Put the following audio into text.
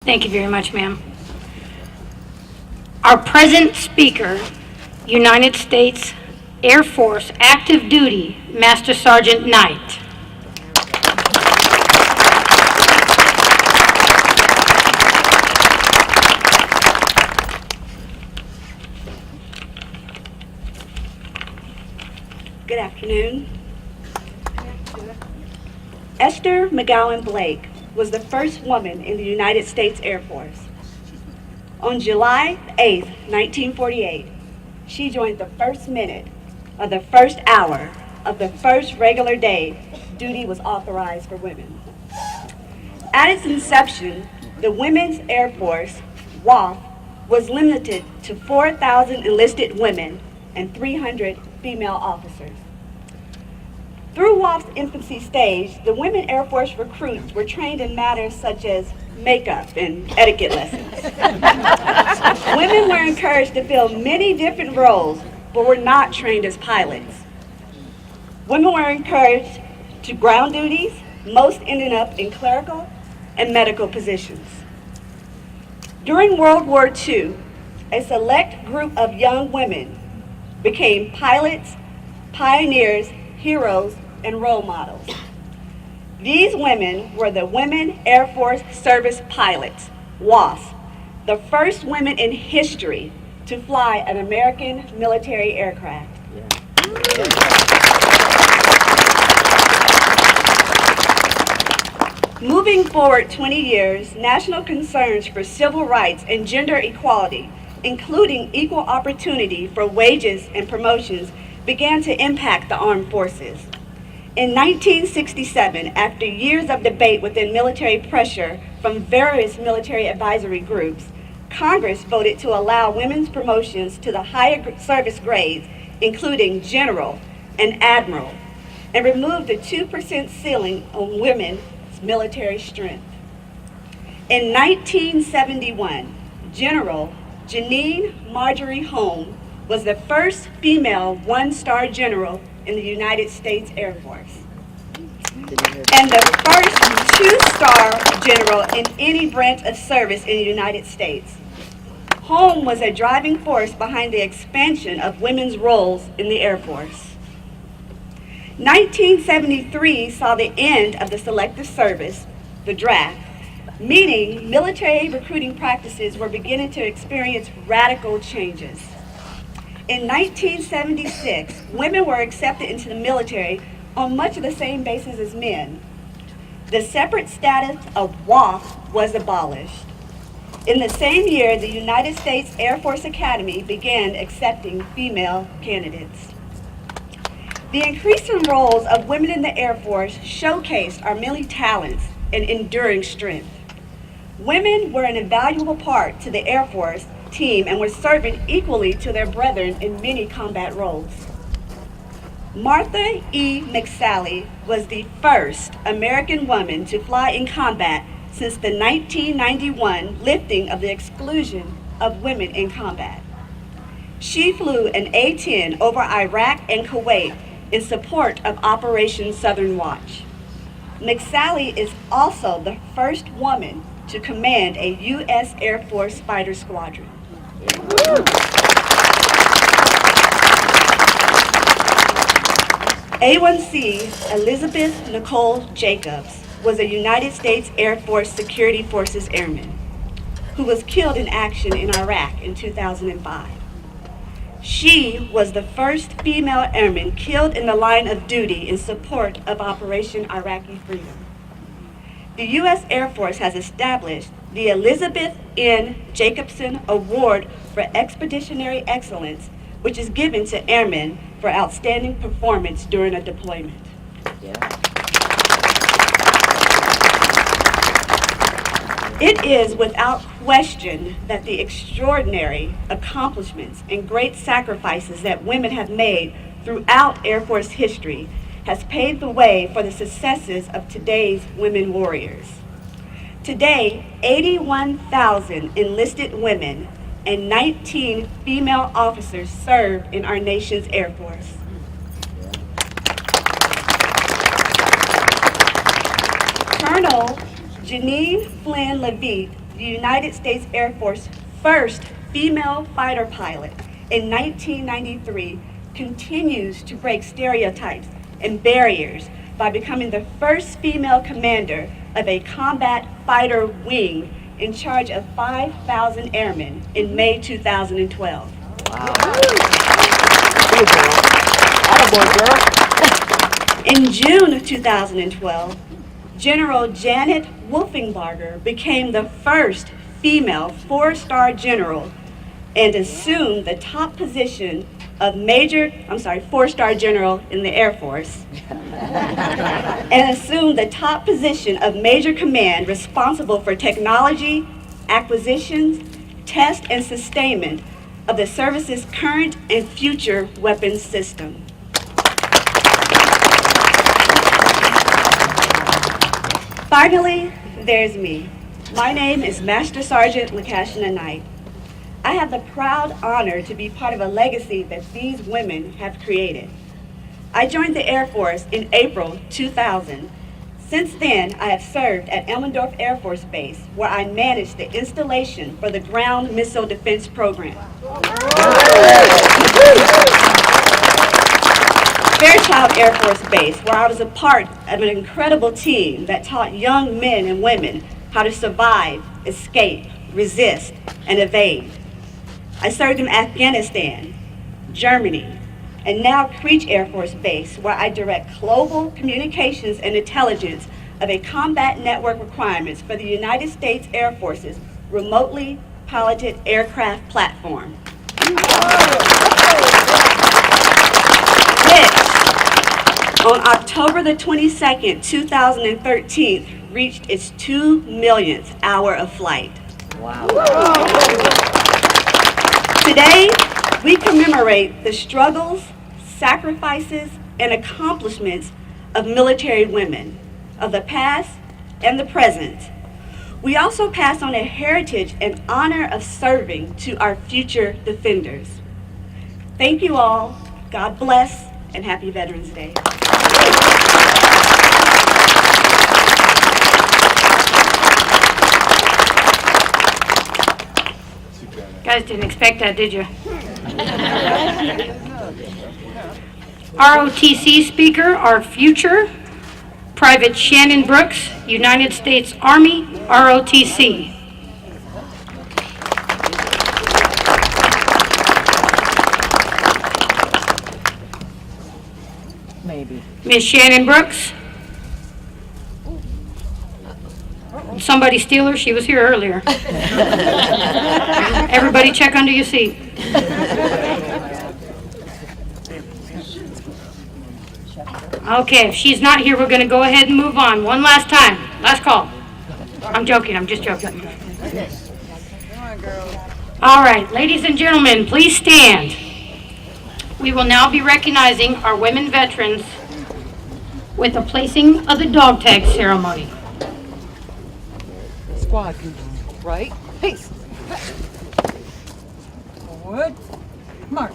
Thank you very much, ma'am. Our present speaker, United States Air Force Active Duty Master Sergeant Knight. Good afternoon. Esther McGowan Blake was the first woman in the United States Air Force. On July 8, 1948, she joined the first minute of the first hour of the first regular day duty was authorized for women. At its inception, the Women's Air Force, WAF, was limited to 4,000 enlisted women and 300 female officers. Through WAF's infancy stage, the women Air Force recruits were trained in matters such as makeup and etiquette lessons. Women were encouraged to fill many different roles, but were not trained as pilots. Women were encouraged to ground duties, most ending up in clerical and medical positions. During World War II, a select group of young women became pilots, pioneers, heroes, and role models. These women were the Women Air Force Service Pilots, WASP, the first women in history to fly an American military aircraft. Moving forward 20 years, national concerns for civil rights and gender equality, including equal opportunity for wages and promotions, began to impact the armed forces. In 1967, after years of debate within military pressure from various military advisory groups, Congress voted to allow women's promotions to the higher service grades, including general and admiral, and removed the 2% ceiling on women's military strength. In 1971, General Janine Marjorie Holmes was the first female one-star general in the United States Air Force, and the first two-star general in any branch of service in the United States. Holmes was a driving force behind the expansion of women's roles in the Air Force. 1973 saw the end of the selective service, the draft, meaning military recruiting practices were beginning to experience radical changes. In 1976, women were accepted into the military on much of the same basis as men. The separate status of WAF was abolished. In the same year, the United States Air Force Academy began accepting female candidates. The increasing roles of women in the Air Force showcased our many talents and enduring strength. Women were an invaluable part to the Air Force team and were serving equally to their brethren in many combat roles. Martha E. McSally was the first American woman to fly in combat since the 1991 lifting of the exclusion of women in combat. She flew an A-10 over Iraq and Kuwait in support of Operation Southern Watch. McSally is also the first woman to command a U.S. Air Force fighter squadron. A1C Elizabeth Nicole Jacobs was a United States Air Force Security Forces airman who was killed in action in Iraq in 2005. She was the first female airman killed in the line of duty in support of Operation Iraqi Freedom. The U.S. Air Force has established the Elizabeth N. Jacobson Award for Expeditionary Excellence, which is given to airmen for outstanding performance during a deployment. It is without question that the extraordinary accomplishments and great sacrifices that women have made throughout Air Force history has paved the way for the successes of today's women warriors. Today, 81,000 enlisted women and 19 female officers serve in our nation's Air Force. Colonel Janine Flynn Levitt the United States Air Force's first female fighter pilot in 1993, continues to break stereotypes and barriers by becoming the first female commander of a combat fighter wing in charge of 5,000 airmen in May 2012. In June of 2012, General Janet Wolfenbarger became the first female four-star general and assumed the top position of four-star general in the Air Force, and assumed the top position of major command responsible for technology, acquisitions, test, and sustainment of the service's current and future weapons system. Finally, there's me. My name is Master Sergeant Lakashna Knight. I have the proud honor to be part of a legacy that these women have created. I joined the Air Force in April 2000. Since then, I have served at Elmendorf Air Force Base, where I managed the installation for the Ground Missile Defense Program. Fairchild Air Force Base, where I was a part of an incredible team that taught young men and women how to survive, escape, resist, and evade. I served in Afghanistan, Germany, and now Creech Air Force Base, where I direct global communications and intelligence of a combat network requirements for the United States Air Force's remotely piloted aircraft platform, which on October the 22nd, 2013, reached its 2 millionth hour of flight. Wow. Today, we commemorate the struggles, sacrifices, and accomplishments of military women of the past and the present. We also pass on a heritage and honor of serving to our future defenders. Thank you all. God bless, and happy Veterans Day. Guys didn't expect that, did you? ROTC speaker, our future, Private Shannon Brooks, United States Army, ROTC. Maybe. Miss Shannon Brooks. Did somebody steal her? She was here earlier. Everybody check under your seat. Okay, if she's not here, we're going to go ahead and move on. One last time. Last call. I'm joking. I'm just joking. All right, ladies and gentlemen, please stand. We will now be recognizing our women veterans with the placing of the dog tag ceremony. Squad, right? Peace. Forward. Mark.